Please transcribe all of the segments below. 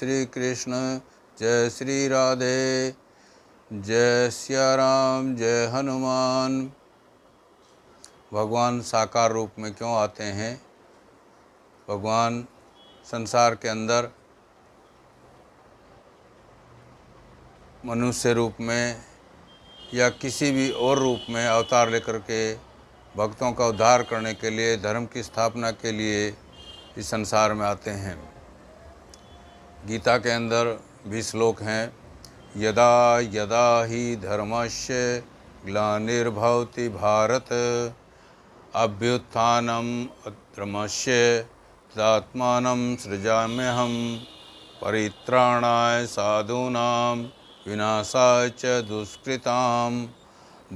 श्री कृष्ण, जय श्री राधे, जय सिया राम, जय हनुमान। भगवान साकार रूप में क्यों आते हैं? भगवान संसार के अंदर मनुष्य रूप में या किसी भी और रूप में अवतार लेकर के भक्तों का उद्धार करने के लिए, धर्म की स्थापना के लिए इस संसार में आते हैं। गीता के अंदर भी श्लोक हैं, यदा यदा ही धर्मस्य ग्लानिर्भवति भारत अभ्युत्थानम् अधर्मस्य तदात्मानं सृजाम्यहम् परित्राणाय साधूनां विनाशाय च दुष्कृतां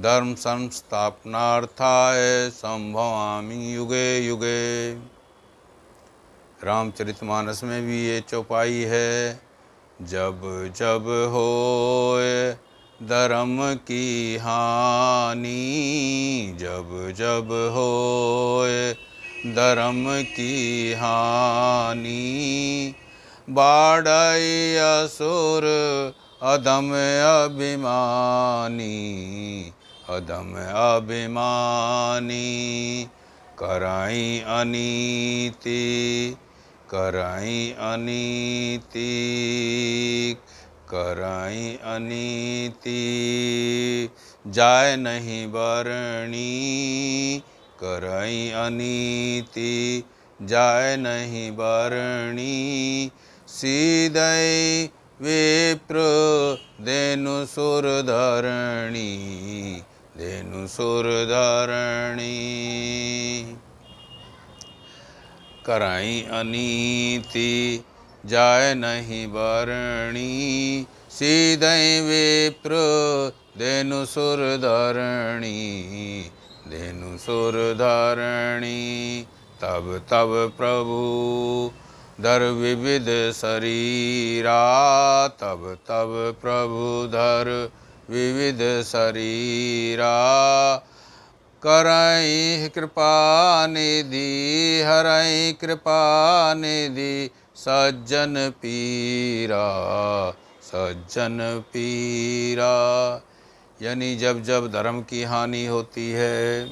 धर्म संस्थापनार्थाय संभवामि युगे युगे। रामचरितमानस में भी ये चौपाई है, जब जब होए धर्म की हानि, जब जब होए धर्म की हानि, बाढ़ई असुर अधम अभिमानी, अधम अभिमानी, कराई अनीति, कराई अनीति, कराई अनीति, जाय नहीं बरणी, कराई अनीति, जाय नहीं बरणी, सीधै विप्र धेनु सुर धरणी, धेनु सुर धरणी, कराई अनीति, जाय नहीं बरणी, सीधै विप्र धेनु सुर धरणी, धेनु सुर धरणी। तब तब प्रभु धर विविध शरीरा, तब तब प्रभु धर विविध शरीरा, करई कृपा निधि, हरई कृपा निधि, सज्जन पीरा, सज्जन पीरा। यानी जब जब धर्म की हानि होती है,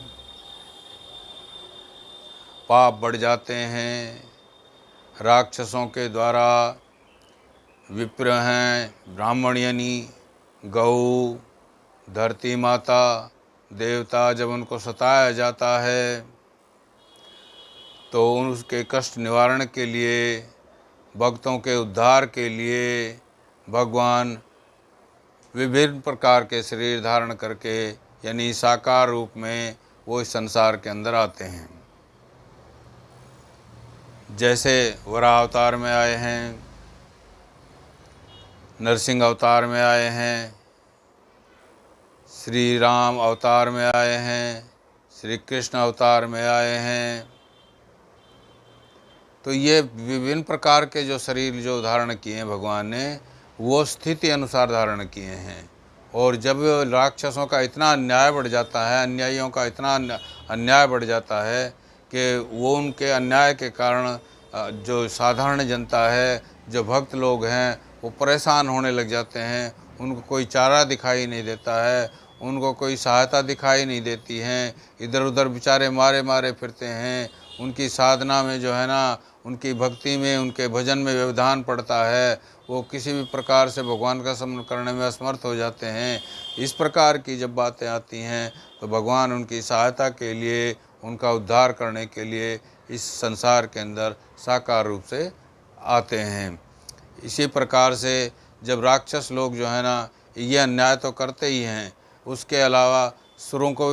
पाप बढ़ जाते हैं, राक्षसों के द्वारा, विप्र हैं, ब्राह्मण यानी गौ, धरती माता, देवता, जब उनको सताया जाता है तो उसके कष्ट निवारण के लिए, भक्तों के उद्धार के लिए भगवान विभिन्न प्रकार के शरीर धारण करके, यानी साकार रूप में वो इस संसार के अंदर आते हैं। जैसे वराह अवतार में आए हैं, नरसिंह अवतार में आए हैं, श्री राम अवतार में आए हैं, श्री कृष्ण अवतार में आए हैं। तो ये विभिन्न प्रकार के जो शरीर जो धारण किए हैं भगवान ने, वो स्थिति अनुसार धारण किए हैं। और जब राक्षसों का इतना अन्याय बढ़ जाता है, अन्यायियों का इतना अन्याय बढ़ जाता है कि वो उनके अन्याय के कारण जो साधारण जनता है, जो भक्त लोग हैं, वो परेशान होने लग जाते हैं। उनको कोई चारा दिखाई नहीं देता है, उनको कोई सहायता दिखाई नहीं देती है, इधर उधर बेचारे मारे मारे फिरते हैं। उनकी साधना में जो है ना, उनकी भक्ति में, उनके भजन में व्यवधान पड़ता है, वो किसी भी प्रकार से भगवान का स्मरण करने में असमर्थ हो जाते हैं। इस प्रकार की जब बातें आती हैं तो भगवान उनकी सहायता के लिए, उनका उद्धार करने के लिए इस संसार के अंदर साकार रूप से आते हैं। इसी प्रकार से जब राक्षस लोग जो है ना, ये अन्याय तो करते ही हैं, उसके अलावा सुरों को,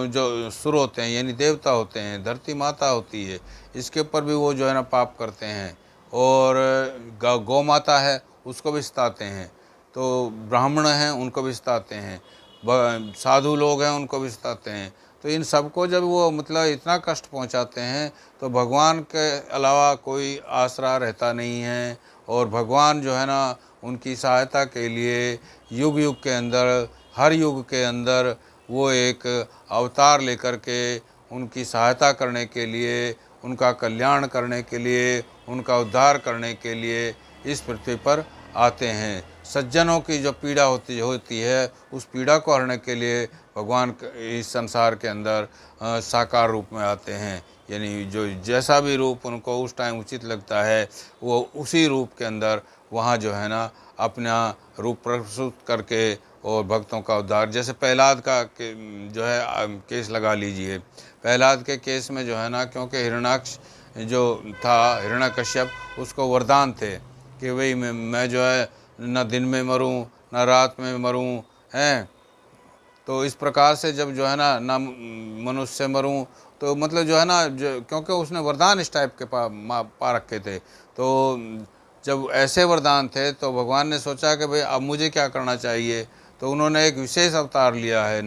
जो सुर होते हैं यानी देवता होते हैं, धरती माता होती है, इसके ऊपर भी वो जो है ना पाप करते हैं। और गौ माता है, उसको भी सताते हैं। तो ब्राह्मण हैं, उनको भी सताते हैं, साधु लोग हैं, उनको भी सताते हैं। तो इन सबको जब वो मतलब इतना कष्ट पहुंचाते हैं तो भगवान के अलावा कोई आसरा रहता नहीं है। और भगवान जो है ना, उनकी सहायता के लिए युग युग के अंदर, हर युग के अंदर वो एक अवतार लेकर के उनकी सहायता करने के लिए, उनका कल्याण करने के लिए, उनका उद्धार करने के लिए इस पृथ्वी पर आते हैं। सज्जनों की जो पीड़ा होती है उस पीड़ा को हरने के लिए भगवान इस संसार के अंदर साकार रूप में आते हैं। यानी जो जैसा भी रूप उनको उस टाइम उचित लगता है वो उसी रूप के अंदर वहाँ जो है ना अपना रूप प्रस्तुत करके और भक्तों का उद्धार, जैसे प्रहलाद का जो है केस लगा लीजिए। प्रहलाद के केस में जो है ना, क्योंकि हिरण्याक्ष जो था हिरण्यकश्यप, उसको वरदान थे कि भाई मैं जो है न दिन में मरूं न रात में मरूं, हैं। तो इस प्रकार से जब जो है ना मनुष्य मरूं, तो मतलब जो है ना जो, क्योंकि उसने वरदान इस टाइप के पा रखे थे, तो जब ऐसे वरदान थे तो भगवान ने सोचा कि भाई अब मुझे क्या करना चाहिए। तो उन्होंने एक विशेष अवतार लिया है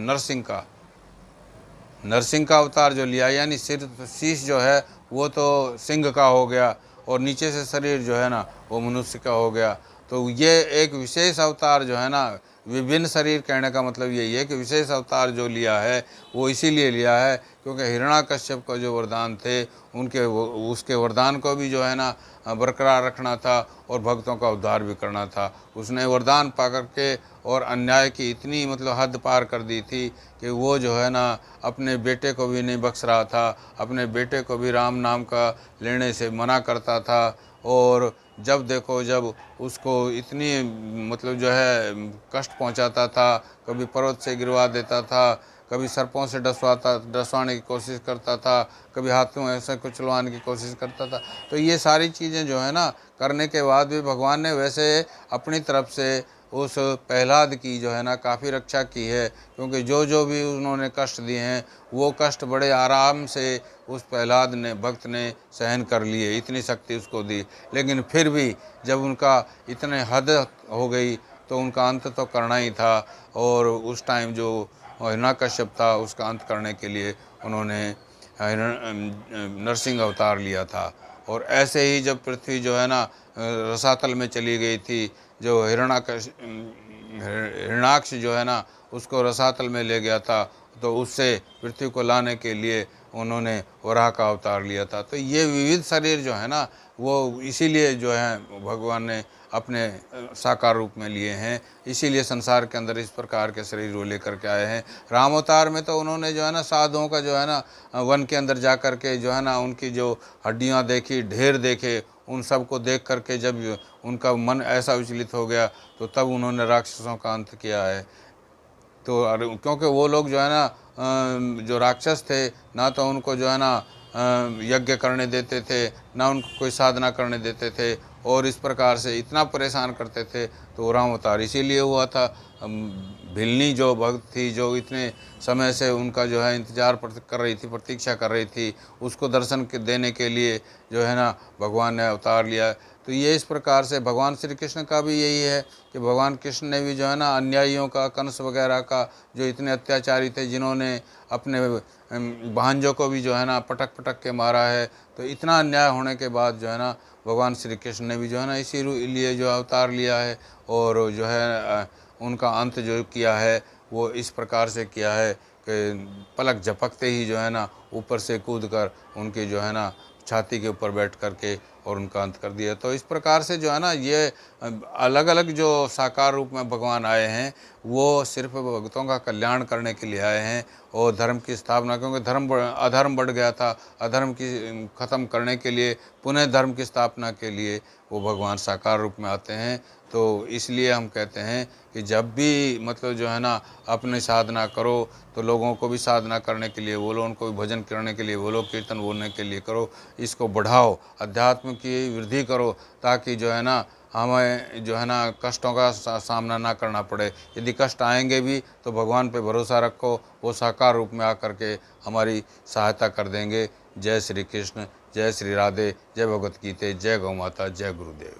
नरसिंह का अवतार जो लिया, यानी शीश जो है वो तो सिंह का हो गया और नीचे से शरीर जो है ना वो मनुष्य का हो गया। तो ये एक विशेष अवतार जो है ना, विभिन्न शरीर कहने का मतलब यही है कि विशेष अवतार जो लिया है वो इसीलिए लिया है क्योंकि हिरण्याकश्यप का जो वरदान थे उसके वरदान को भी जो है ना बरकरार रखना था और भक्तों का उद्धार भी करना था। उसने वरदान पा करके और अन्याय की इतनी मतलब हद पार कर दी थी कि वो जो है ना अपने बेटे को भी नहीं बख्श रहा था, अपने बेटे को भी राम नाम का लेने से मना करता था। और जब देखो जब उसको इतनी मतलब जो है कष्ट पहुंचाता था, कभी पर्वत से गिरवा देता था, कभी सर्पों से डसवाने की कोशिश करता था, कभी हाथों ऐसे कुचलवाने की कोशिश करता था। तो ये सारी चीज़ें जो है ना करने के बाद भी भगवान ने वैसे अपनी तरफ से उस प्रहलाद की जो है ना काफ़ी रक्षा की है, क्योंकि जो भी उन्होंने कष्ट दिए हैं वो कष्ट बड़े आराम से उस प्रहलाद ने भक्त ने सहन कर लिए, इतनी शक्ति उसको दी। लेकिन फिर भी जब उनका इतने हद हो गई तो उनका अंत तो करना ही था। और उस टाइम जो हिरण्याकश्यप था उसका अंत करने के लिए उन्होंने नरसिंह अवतार लिया था। और ऐसे ही जब पृथ्वी जो है ना रसातल में चली गई थी, जो हिरण्याक्ष जो है ना उसको रसातल में ले गया था, तो उससे पृथ्वी को लाने के लिए उन्होंने वराह का अवतार लिया था। तो ये विविध शरीर जो है ना वो इसीलिए जो है भगवान ने अपने साकार रूप में लिए हैं, इसीलिए संसार के अंदर इस प्रकार के शरीर वो लेकर के आए हैं। राम अवतार में तो उन्होंने जो है ना साधुओं का जो है ना वन के अंदर जा कर के जो है ना उनकी जो हड्डियां देखी, ढेर देखे, उन सब को देख करके जब उनका मन ऐसा विचलित हो गया तो तब उन्होंने राक्षसों का अंत किया है। तो क्योंकि वो लोग जो है ना जो राक्षस थे, ना तो उनको जो है ना यज्ञ करने देते थे, ना उनको कोई साधना करने देते थे, और इस प्रकार से इतना परेशान करते थे। तो राम अवतार इसीलिए हुआ था। भिलनी जो भक्त थी, जो इतने समय से उनका जो है इंतजार कर रही थी, प्रतीक्षा कर रही थी, उसको दर्शन देने के लिए जो है ना भगवान ने अवतार लिया। तो ये इस प्रकार से भगवान श्री कृष्ण का भी यही है कि भगवान कृष्ण ने भी जो है ना अन्यायियों का, कंस वगैरह का, जो इतने अत्याचारी थे जिन्होंने अपने भांजों को भी जो है ना पटक पटक के मारा है, तो इतना अन्याय होने के बाद जो है ना भगवान श्री कृष्ण ने भी जो है ना इसी लिए जो अवतार लिया है। और जो है उनका अंत जो किया है वो इस प्रकार से किया है कि पलक झपकते ही जो है ना ऊपर से कूद कर उनकी जो है ना छाती के ऊपर बैठ करके और उनका अंत कर दिया। तो इस प्रकार से जो है ना ये अलग अलग जो साकार रूप में भगवान आए हैं वो सिर्फ भक्तों का कल्याण करने के लिए आए हैं और धर्म की स्थापना, क्योंकि अधर्म बढ़ गया था, अधर्म की ख़त्म करने के लिए, पुनः धर्म की स्थापना के लिए वो भगवान साकार रूप में आते हैं। तो इसलिए हम कहते हैं कि जब भी मतलब जो है ना अपनी साधना करो तो लोगों को भी साधना करने के लिए बोलो, उनको भी भजन करने के लिए बोलो, कीर्तन बोलने के लिए करो, इसको बढ़ाओ, अध्यात्म की वृद्धि करो, ताकि जो है ना हमें जो है ना कष्टों का सामना ना करना पड़े। यदि कष्ट आएंगे भी तो भगवान पे भरोसा रखो, वो साकार रूप में आकर के हमारी सहायता कर देंगे। जय श्री कृष्ण, जय श्री राधे, जय भगवत गीते, जय गौ माता, जय गुरुदेव।